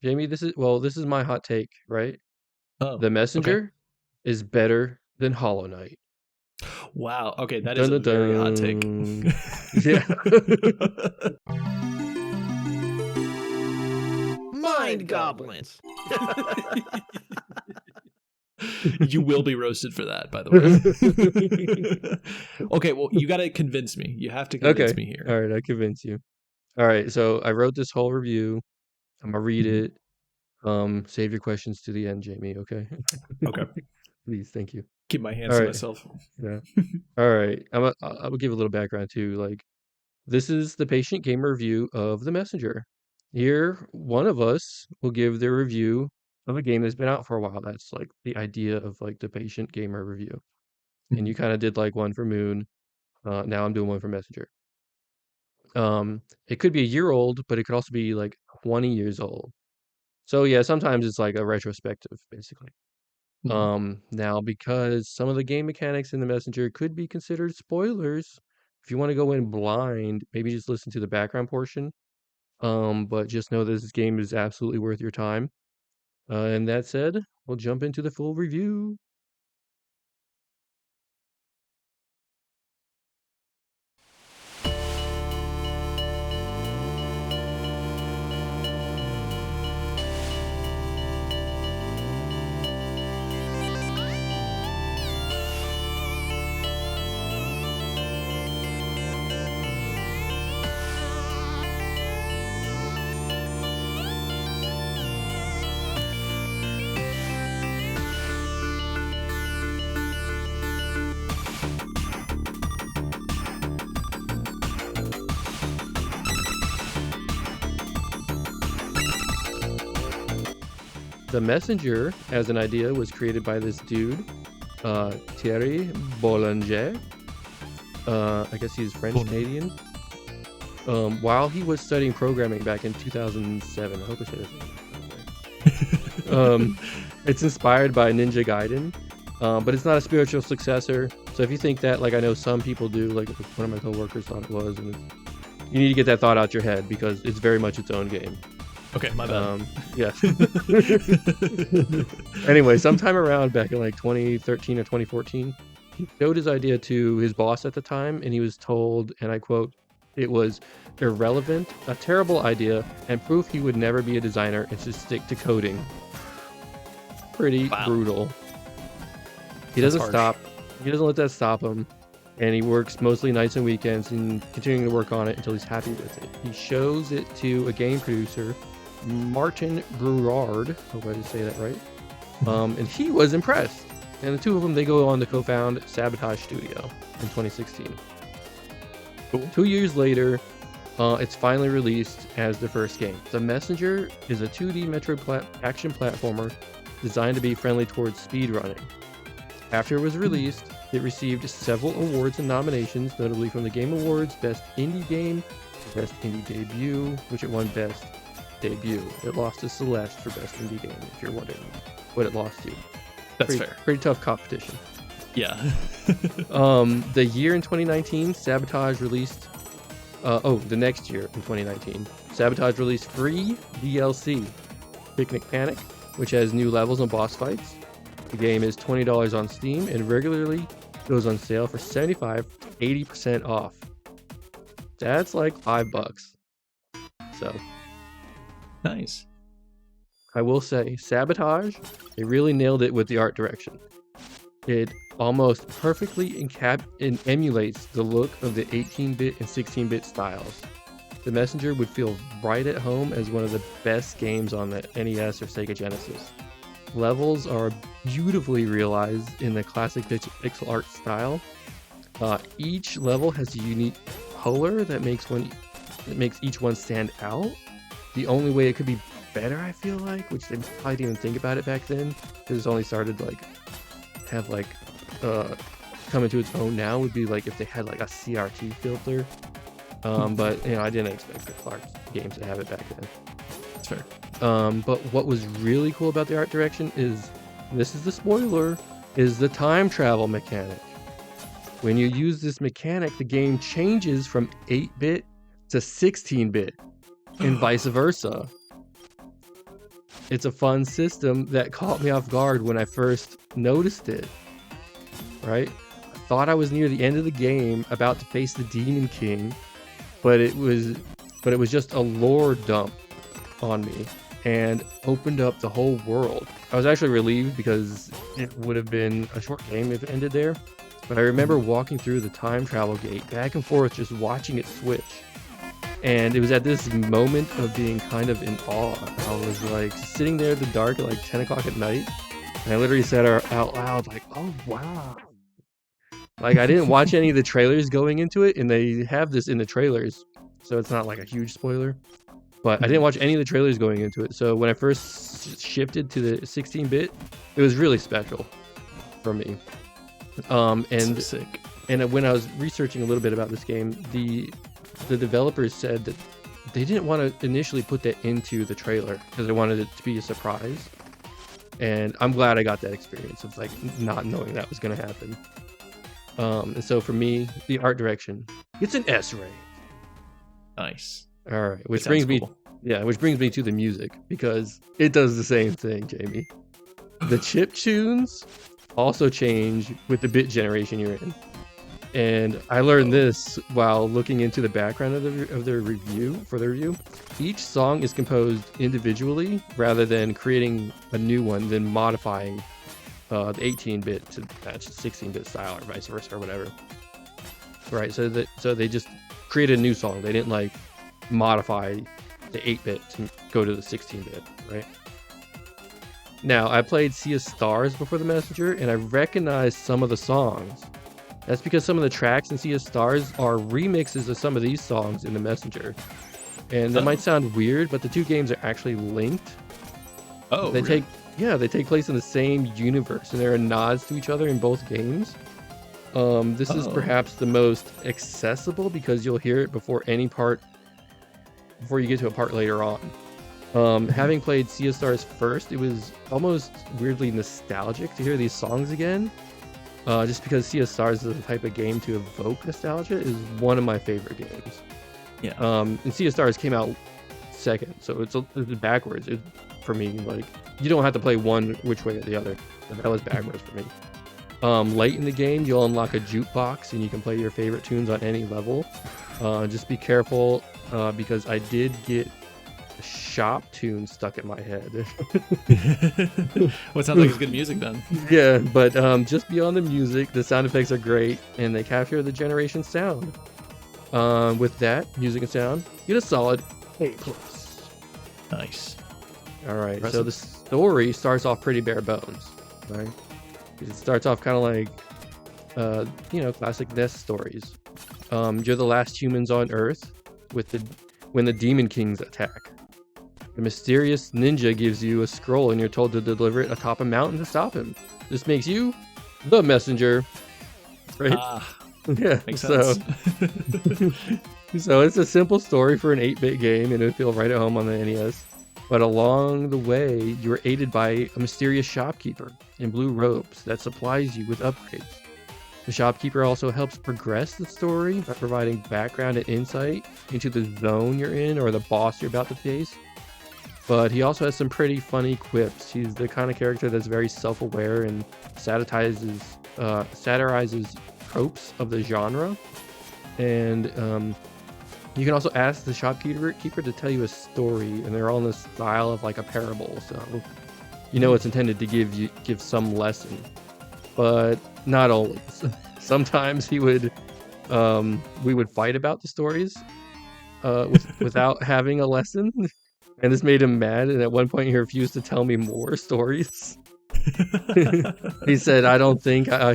Jamie, this is my hot take, right? Oh, The okay. Messenger is better than Hollow Knight. Wow. Okay, that is Dun a dun very hot take. dun. Yeah. Mind goblins. You will be roasted for that, by the way. Okay, well, you got to convince me. You have to convince Okay. me here. All right, I convince you. All right, so I wrote this whole review. I'm gonna read Mhm. it. Save your questions to the end, Jamie, okay? Okay. Please, thank you. Keep my hands All to right. myself. Yeah. All right. I will give a little background too. Like, this is the Patient Gamer review of The Messenger. Here, one of us will give the review of a game that's been out for a while. That's like the idea of like the Patient Gamer review. And you Mhm. kind of did like one for Moon. Now I'm doing one for Messenger. It could be a year old, but it could also be like 20 years old. So yeah, sometimes it's like a retrospective, basically. Mhm. Now because some of the game mechanics in the Messenger could be considered spoilers, if you want to go in blind, maybe just listen to the background portion. But just know this game is absolutely worth your time. And that said, we'll jump into the full review. The Messenger, as an idea, was created by this dude, Thierry Boulanger. I guess he's French Canadian. While he was studying programming back in 2007, I hope I said his name. It's inspired by Ninja Gaiden, but it's not a spiritual successor. So if you think that, like I know some people do, like one of my coworkers thought it was, and you need to get that thought out your head because it's very much its own game. Okay, my bad. Yeah. Anyway, sometime around back in like 2013 or 2014, he showed his idea to his boss at the time, and he was told, and I quote, "It was irrelevant, a terrible idea, and proof he would never be a designer and should stick to coding." Pretty Wow. brutal. He That's doesn't harsh. stop. He doesn't let that stop him. And he works mostly nights and weekends and continuing to work on it until he's happy with it. He shows it to a game producer, Martin Brurard. Hope I did say that right. And he was impressed. And the two of them, they go on to co-found Sabotage Studio in 2016. Cool. 2 years later, it's finally released as the first game. The Messenger is a 2D Metro action platformer designed to be friendly towards speedrunning. After it was released, it received several awards and nominations, notably from the Game Awards Best Indie Game, Best Indie Debut, which it won Best Debut. It lost to Celeste for Best Indie Game, if you're wondering what it lost to. That's fair. Pretty tough competition. Yeah. The year in 2019, Sabotage released... the next year in 2019, Sabotage released free DLC, Picnic Panic, which has new levels and boss fights. The game is $20 on Steam and regularly goes on sale for 75 to 80% off. That's like $5. So, Nice. I will say, Sabotage, they really nailed it with the art direction. It almost perfectly emulates the look of the 18-bit and 16-bit styles. The Messenger would feel right at home as one of the best games on the NES or Sega Genesis. Levels are beautifully realized in the classic pixel art style. Each level has a unique color that makes each one stand out. The only way it could be better, I feel like, which they probably didn't even think about it back then, because it's only started to like have like come into its own now, would be like if they had like a CRT filter. But you know, I didn't expect the Clark games to have it back then. That's fair. But what was really cool about the art direction is, this is the spoiler, is the time travel mechanic. When you use this mechanic, the game changes from 8-bit to 16-bit and vice versa. it's a fun system that caught me off guard when I first noticed it. Right? I thought I was near the end of the game, about to face the Demon King, but it was just a lore dump on me and opened up the whole world. I was actually relieved because it would have been a short game if it ended there. But I remember walking through the time travel gate back and forth, just watching it switch. And it was at this moment of being kind of in awe. I was like sitting there in the dark at like 10 o'clock at night. And I literally said out loud, like, oh, wow. Like, I didn't watch any of the trailers going into it, and they have this in the trailers, so it's not like a huge spoiler. But I didn't watch any of the trailers going into it. So when I first shifted to the 16-bit, it was really special for me. So sick. And when I was researching a little bit about this game, the developers said that they didn't want to initially put that into the trailer because they wanted it to be a surprise. And I'm glad I got that experience of like not knowing that was going to happen. And so for me, the art direction, it's an S rank. Nice. All right, which brings me to the music, because it does the same thing, Jamie. The chip tunes also change with the bit generation you're in. And I learned this while looking into the background of their review. Each song is composed individually rather than creating a new one, then modifying the 18-bit to match the 16-bit style or vice versa or whatever. Right, so they just created a new song. They didn't like modify the 8-bit to go to the 16-bit, right? Now, I played Sea of Stars before the Messenger, and I recognized some of the songs. That's because some of the tracks in Sea of Stars are remixes of some of these songs in the Messenger. And that might sound weird, but the two games are actually linked. Oh, they really? take place in the same universe, and there are nods to each other in both games. This is perhaps the most accessible because you'll hear it before you get to a part later on. Having played Sea of Stars first, it was almost weirdly nostalgic to hear these songs again. Just because Sea of Stars is the type of game to evoke nostalgia, is one of my favorite games. Yeah. And Sea of Stars came out second, so it's backwards for me. Like, you don't have to play one which way or the other. That was backwards for me. Late in the game, you'll unlock a jukebox, and you can play your favorite tunes on any level. Just be careful, because I did get a shop tune stuck in my head. What sounds like it's good music then. Yeah, but just beyond the music, the sound effects are great, and they capture the generation sound. With that, music and sound, get a solid A+. Nice. All right, Impressive. so the story starts off pretty bare bones, right? It starts off kind of like, classic Nest stories. You're the last humans on Earth when the Demon Kings attack. A mysterious ninja gives you a scroll, and you're told to deliver it atop a mountain to stop him. This makes you the messenger, right? Yeah, Makes sense. So it's a simple story for an 8-bit game, and it would feel right at home on the NES. But along the way, you are aided by a mysterious shopkeeper in blue robes that supplies you with upgrades. The shopkeeper also helps progress the story by providing background and insight into the zone you're in or the boss you're about to face. But he also has some pretty funny quips. He's the kind of character that's very self-aware and satirizes tropes of the genre. And you can also ask the shopkeeper to tell you a story, and they're all in the style of like a parable. So you know it's intended to give some lesson, but not always. Sometimes we would fight about the stories without having a lesson. And this made him mad, and at one point he refused to tell me more stories. He said, I didn't think I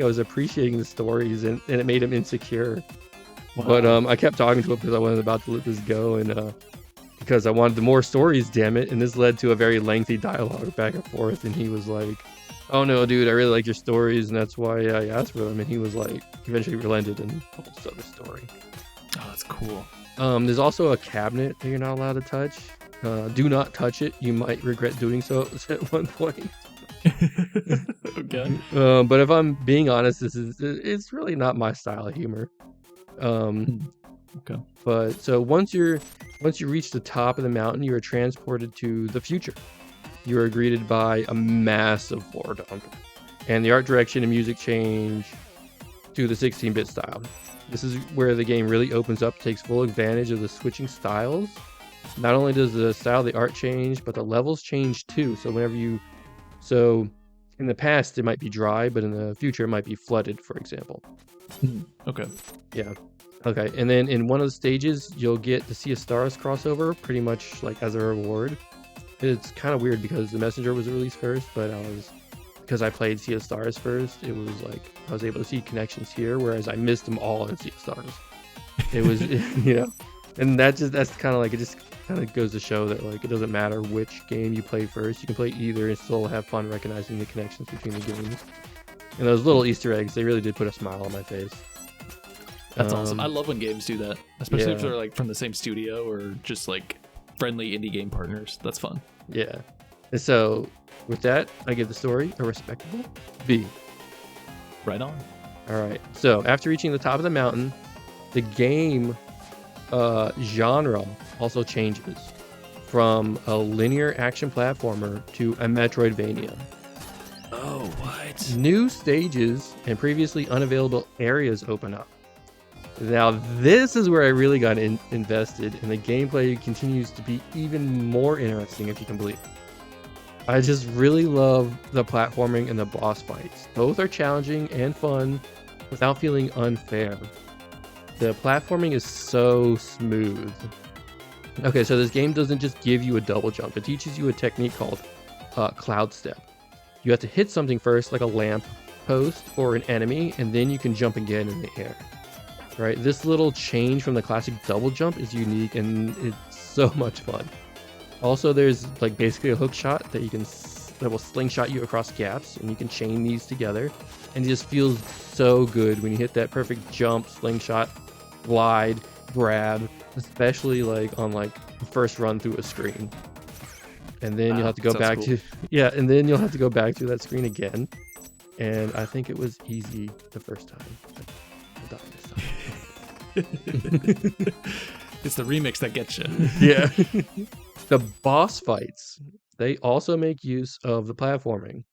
was appreciating the stories, and it made him insecure. Wow. But I kept talking to him because I wasn't about to let this go, and because I wanted the more stories, damn it. And this led to a very lengthy dialogue back and forth, and he was like, oh no, dude, I really like your stories, and that's why I asked for them. And he was like, eventually relented and told us the story. Oh, that's cool. There's also a cabinet that you're not allowed to touch. Do not touch it. You might regret doing so at one point. Okay. But if I'm being honest, it's really not my style of humor. Okay. But so once you reach the top of the mountain, you are transported to the future. You are greeted by a massive floor dump, and the art direction and music change to the 16-bit style. This is where the game really opens up, takes full advantage of the switching styles. Not only does the style of the art change, but the levels change too. So in the past it might be dry, but in the future it might be flooded, for example. Okay. Yeah. Okay. And then in one of the stages, you'll get the Sea of Stars crossover, pretty much like as a reward. It's kind of weird because the Messenger was released first, but because I played Sea of Stars first, it was like I was able to see connections here, whereas I missed them all in Sea of Stars. It was, and that's kind of like, it just kind of goes to show that like it doesn't matter which game you play first, you can play either and still have fun recognizing the connections between the games. And those little Easter eggs, they really did put a smile on my face. That's awesome. I love when games do that, especially if yeah. they're like from the same studio or just like friendly indie game partners. That's fun. Yeah. And so with that, I give the story a respectable B. Right on. All right. So after reaching the top of the mountain, the game genre also changes from a linear action platformer to a Metroidvania. Oh, what? New stages and previously unavailable areas open up. Now, this is where I really got invested, and the gameplay continues to be even more interesting, if you can believe it. I just really love the platforming and the boss fights. Both are challenging and fun without feeling unfair. The platforming is so smooth. Okay, so this game doesn't just give you a double jump. It teaches you a technique called cloud step. You have to hit something first, like a lamp post or an enemy, and then you can jump again in the air. Right? This little change from the classic double jump is unique, and it's so much fun. Also, there's like basically a hook shot that that will slingshot you across gaps, and you can chain these together, and it just feels so good when you hit that perfect jump, slingshot, glide, grab, especially like on like the first run through a screen. And then you'll have to go back cool. to and then you'll have to go back to that screen again. And I think it was easy the first time. I'll die this time. It's the remix that gets you. Yeah. The boss fights, they also make use of the platforming.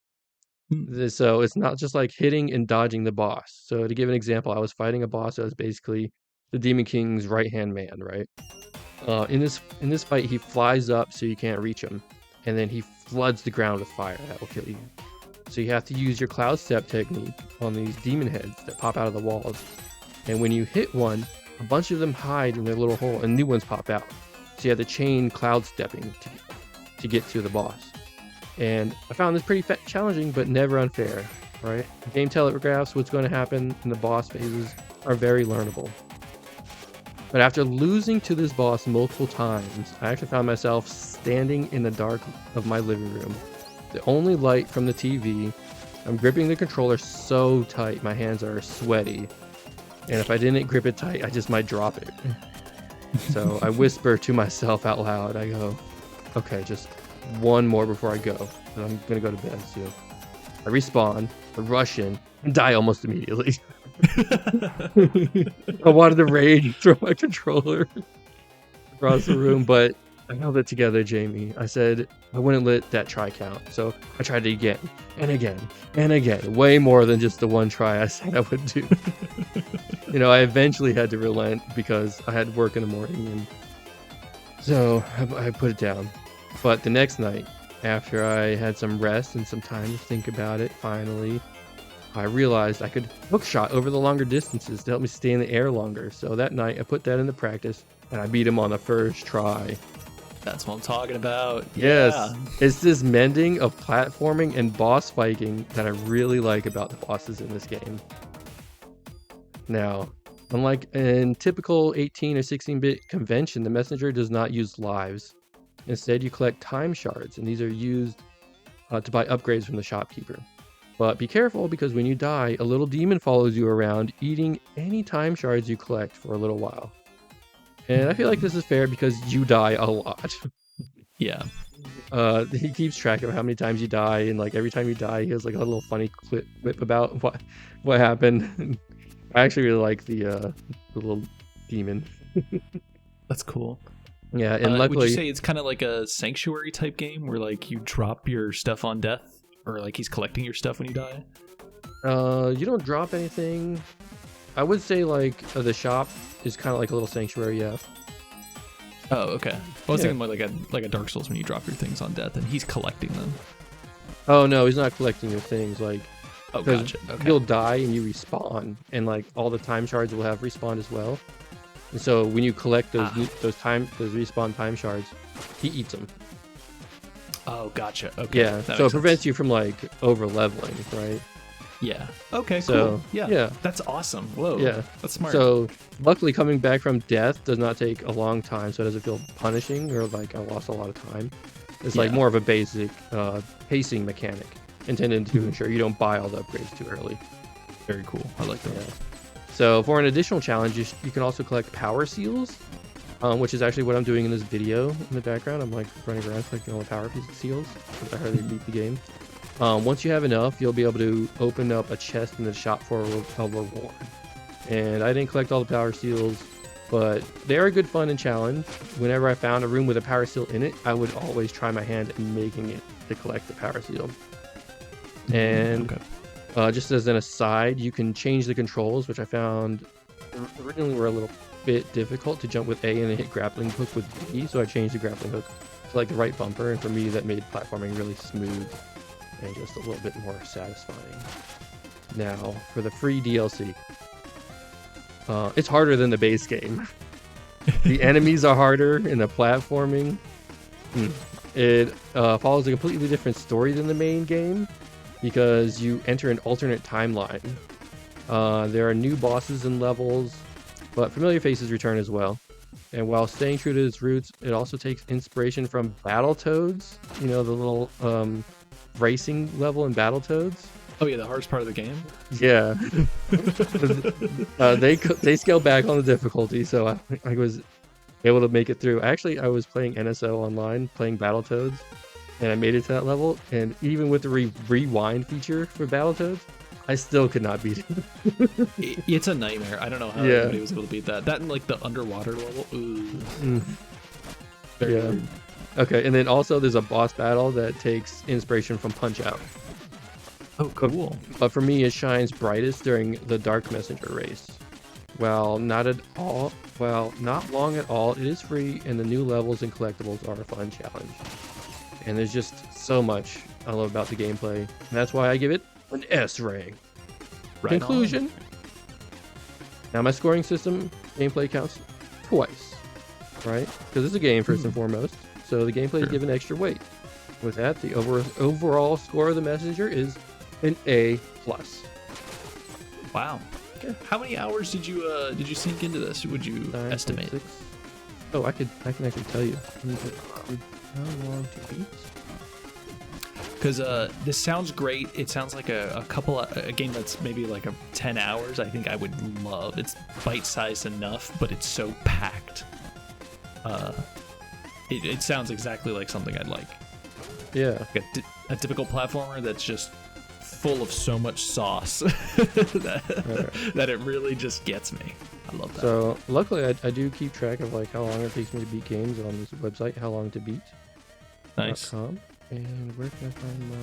So it's not just like hitting and dodging the boss. So to give an example, I was fighting a boss that was basically the Demon King's right-hand man, right? In this fight, he flies up so you can't reach him, and then he floods the ground with fire that will kill you. So you have to use your cloud step technique on these demon heads that pop out of the walls. And when you hit one, a bunch of them hide in their little hole and new ones pop out. So you have to chain cloud stepping to get to the boss. And I found this pretty challenging, but never unfair, right? The game telegraphs what's going to happen, and the boss phases are very learnable. But after losing to this boss multiple times, I actually found myself standing in the dark of my living room. The only light from the TV. I'm gripping the controller so tight, my hands are sweaty. And if I didn't grip it tight, I just might drop it. So I whisper to myself out loud. I go, okay, just one more before I go. And I'm going to go to bed soon. I respawn, I rush in, and die almost immediately. I wanted to rage and throw my controller across the room, but I held it together, Jamie. I said I wouldn't let that try count. So I tried it again, and again, and again. Way more than just the one try I said I would do. I eventually had to relent because I had work in the morning, and so I put it down. But the next night, after I had some rest and some time to think about it, finally, I realized I could hookshot over the longer distances to help me stay in the air longer. So that night, I put that into practice, and I beat him on the first try. That's what I'm talking about. Yes, Yeah. it's this mending of platforming and boss fighting that I really like about the bosses in this game. Now, unlike in typical 18 or 16-bit convention, the Messenger does not use lives. Instead, you collect time shards, and these are used to buy upgrades from the shopkeeper. But be careful, because when you die, a little demon follows you around, eating any time shards you collect for a little while. And I feel like this is fair because you die a lot. Yeah. He keeps track of how many times you die, and like every time you die, he has like a little funny clip about what happened. I actually really like the little demon. That's cool. Yeah, and Would luckily, you say it's kind of like a sanctuary type game where like you drop your stuff on death, or like he's collecting your stuff when you die? you don't drop anything. I would say like the shop is kind of like a little sanctuary. Yeah. Oh, okay. Well, I was Yeah. thinking more like a Dark Souls when you drop your things on death and he's collecting them. Oh no, he's not collecting your things. Like, Oh, 'cause gotcha. Okay. you'll die and you respawn, and like all the time shards will have respawn as well. And so when you collect those those respawn time shards, he eats them. Oh, gotcha. Okay. Yeah, that so it makes prevents sense. you from like over leveling, right? Yeah. Okay. So, Cool. Yeah. yeah. That's awesome. Whoa. Yeah. That's smart. So luckily, coming back from death does not take a long time, so it doesn't feel punishing or like I lost a lot of time. It's like Yeah. more of a basic pacing mechanic intended to ensure you don't buy all the upgrades too early. Very cool. I like that. Yeah. So for an additional challenge, you can also collect power seals, which is actually what I'm doing in this video in the background. I'm like running around collecting all the power seals because I heard they beat the game. Once you have enough, you'll be able to open up a chest in the shop for a reward. And I didn't collect all the power seals, but they are good fun and challenge. Whenever I found a room with a power seal in it, I would always try my hand at making it to collect the power seal. And Okay. just as an aside, you can change the controls, which I found originally were a little bit difficult to jump with A and then hit grappling hook with B, so I changed the grappling hook to like the right bumper, and for me that made platforming really smooth and just a little bit more satisfying. Now, for the free DLC. It's harder than the base game. The enemies are harder in the platforming. It follows a completely different story than the main game because you enter an alternate timeline. There are new bosses and levels, but familiar faces return as well. And while staying true to its roots, it also takes inspiration from Battletoads. You know, the little racing level in Battletoads. Oh yeah, the hardest part of the game. Yeah. They scaled back on the difficulty, so I was able to make it through. Actually, I was playing NSO online, playing Battletoads, and I made it to that level. And even with the rewind feature for Battletoads, I still could not beat it. It's a nightmare. I don't know how Yeah. anybody was able to beat that. That and like the underwater level. Ooh. Very Yeah. weird. Okay, and then also there's a boss battle that takes inspiration from Punch Out. Oh, cool. But for me, it shines brightest during the Dark Messenger race. Well, not long at all, it is free, and the new levels and collectibles are a fun challenge. And there's just so much I love about the gameplay, and that's why I give it an S rank. Right Conclusion. Now my scoring system gameplay counts twice, right? Because it's a game first and foremost, so the gameplay is given extra weight. With that, the overall score of the Messenger is an A+. on. Wow. How many hours did you sink into this? Would you 9.6. estimate? Oh, I can actually tell you. How long to beat? Because this sounds great. It sounds like a game that's maybe like 10 hours. I think I would love. It's bite-sized enough, but it's so packed. It sounds exactly like something I'd like. Yeah. Like a typical platformer that's just full of so much sauce that it really just gets me. I love that. So luckily, I do keep track of like how long it takes me to beat games on this website. How long to beat? Nice. .com. And where can I find my?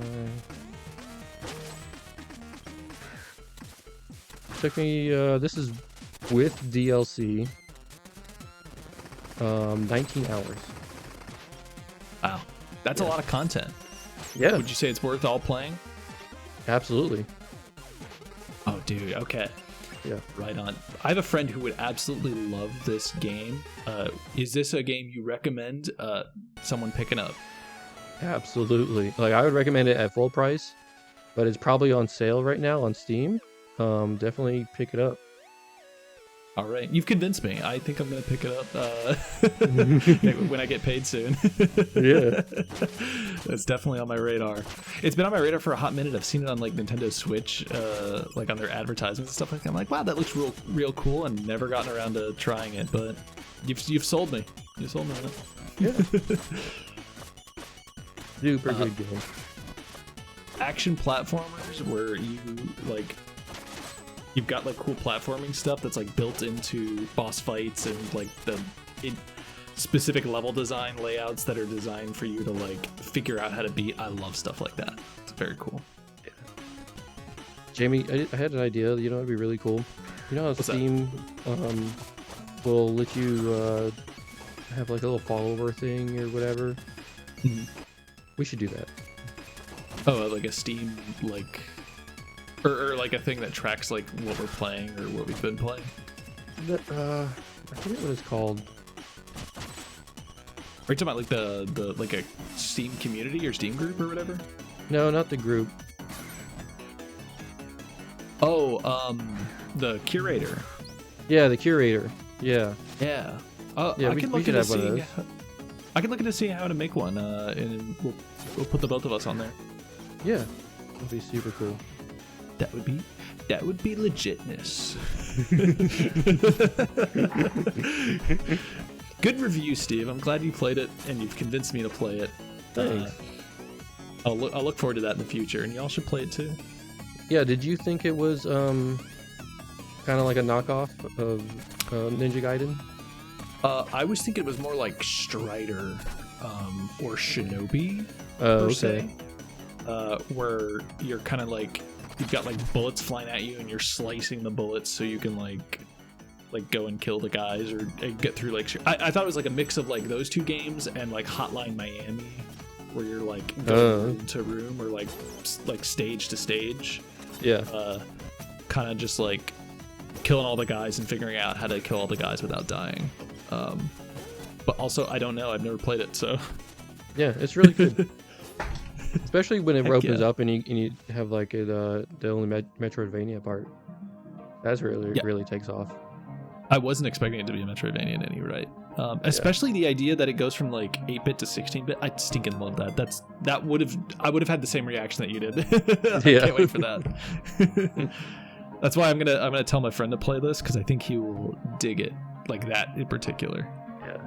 Took me. This is with DLC. 19 hours. Wow. That's a lot of content. Yeah, Would you say it's worth all playing? absolutely. Oh, dude. Okay. Yeah. Right on. I have a friend who would absolutely love this game. Is this a game you recommend someone picking up? Absolutely. Like I would recommend it at full price, but it's probably on sale right now on Steam. Definitely pick it up. All right. You've convinced me. I think I'm going to pick it up when I get paid soon. Yeah. That's definitely on my radar. It's been on my radar for a hot minute. I've seen it on like Nintendo Switch, like on their advertisements and stuff like that. I'm like, wow, that looks real cool, and never gotten around to trying it. But you've sold me. You sold me on it. Yeah. Super good game. Action platformers where you like you've got like cool platforming stuff that's like built into boss fights and like the specific level design layouts that are designed for you to like figure out how to beat. I love stuff like that. It's very cool. Jamie, I had an idea. You know, it'd be really cool. You know how What's that? Steam will let you have like a little follower thing or whatever. Mhm. We should do that. Oh, like a Steam like, or like a thing that tracks like what we're playing or what we've been playing. I forget what it's called. Are you talking about like the like a Steam community or Steam group or whatever? No, not the group. Oh, the curator. Yeah, the curator. Yeah. Yeah. Yeah, I we can should look into have one of seeing. those. I can look into seeing how to make one, and we'll put the both of us on there. Yeah. That'd be super cool. That would be legitness. Good review, Steve. I'm glad you played it and you've convinced me to play it. Thanks. I'll look forward to that in the future, and y'all should play it too. Yeah, did you think it was kind of like a knockoff of Ninja Gaiden? I was thinking it was more like Strider or Shinobi Oh, per okay. se, where you're kind of like you've got like bullets flying at you and you're slicing the bullets so you can like go and kill the guys or get through like I thought it was like a mix of like those two games and like Hotline Miami, where you're like going room to room or like stage to stage, Yeah. kind of just like killing all the guys and figuring out how to kill all the guys without dying. But also, I don't know. I've never played it, so Yeah, it's really good. Especially when it Heck opens yeah. up and you have like the only Metroidvania part. That's really takes off. I wasn't expecting it to be a Metroidvania in any right. Especially the idea that it goes from like 8-bit to 16-bit. I stinking love that. I would have had the same reaction that you did. I Yeah. can't wait for that. That's why I'm gonna tell my friend to play this because I think he will dig it, like that in particular. Yeah.